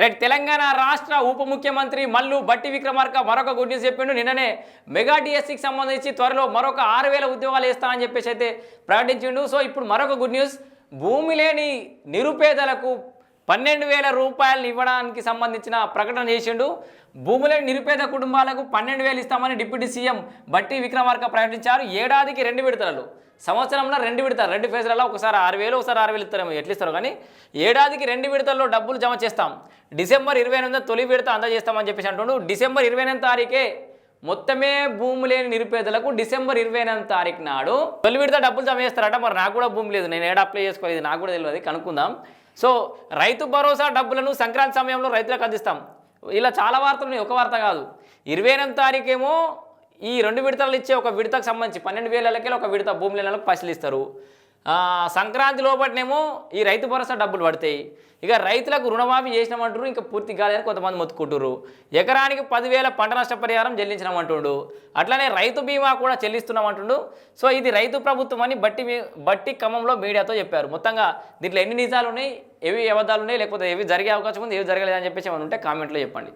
Right Telangana రాష్ట్ర ఉప ముఖ్యమంత్రి మల్లు బట్టి విక్రమార్క మరొక గుడ్ న్యూస్ చెప్పిండు. నిన్ననే మెగా డిఎస్సికి సంబంధించి త్వరలో మరొక 6,000 ఉద్యోగాలు ఇస్తా అని చెప్పేసి అయితే ప్రకటించిండు. సో ఇప్పుడు మరొక గుడ్ న్యూస్, భూమి లేని నిరుపేదలకు 12,000 రూపాయలు ఇవ్వడానికి సంబంధించిన ప్రకటన చేసిండు. భూమి లేని నిరుపేద కుటుంబాలకు 12,000 ఇస్తామని డిప్యూటీ సీఎం బట్టి విక్రమార్క ప్రకటించారు. ఏడాదికి 2 విడతలు, సంవత్సరంలో 2 విడతలు, 2 ఫేజ్లలో ఒకసారి 6,000 ఒకసారి 6,000 ఇస్తారేమో, ఎట్లా ఇస్తారు కానీ ఏడాదికి 2 విడతల్లో డబ్బులు జమ చేస్తాం. డిసెంబర్ 28 తొలి విడత అందజేస్తామని చెప్పేసి అంటుండు. డిసెంబర్ 28 తారీఖే మొత్తమే భూమి లేని నిరుపేదలకు డిసెంబర్ 28 తారీఖు నాడు తొలి విడత డబ్బులు జమ చేస్తారట. మరి నాకు కూడా భూమి లేదు, నేను ఏడా అప్లై చేసుకోలేదు, నాకు కూడా తెలియదు, కనుక్కుందాం. సో రైతు భరోసా డబ్బులను సంక్రాంతి సమయంలో రైతులకు అందిస్తాం. ఇలా చాలా వార్తలు ఉన్నాయి, ఒక వార్త కాదు. 28 తారీఖేమో ఈ 2 విడతలు ఇచ్చే ఒక విడతకు సంబంధించి 12,000 ఒక విడత భూమి లేని వాళ్ళకి పైసలు ఇస్తారు. సంక్రాంతి లోపటినేమో ఈ రైతు భరోసా డబ్బులు పడతాయి. ఇక రైతులకు రుణమాఫీ చేసినామంటారు, ఇంకా పూర్తి కాదని కొంతమంది మొత్తుకుంటారు. ఎకరానికి 10,000 పంట నష్టపరిహారం చెల్లించినామంటుండు. అట్లనే రైతు బీమా కూడా చెల్లిస్తున్నామంటుండు. సో ఇది రైతు ప్రభుత్వం అని బట్టి ఖమ్మంలో మీడియాతో చెప్పారు. మొత్తంగా దీంట్లో ఎన్ని నిజాలు ఉన్నాయి, ఏవి అబద్ధాలు ఉన్నాయి, లేకపోతే ఏవి జరిగే అవకాశం ఉంది, ఏవి జరగలేదని చెప్పేసి ఏమైనా ఉంటే కామెంట్లో చెప్పండి.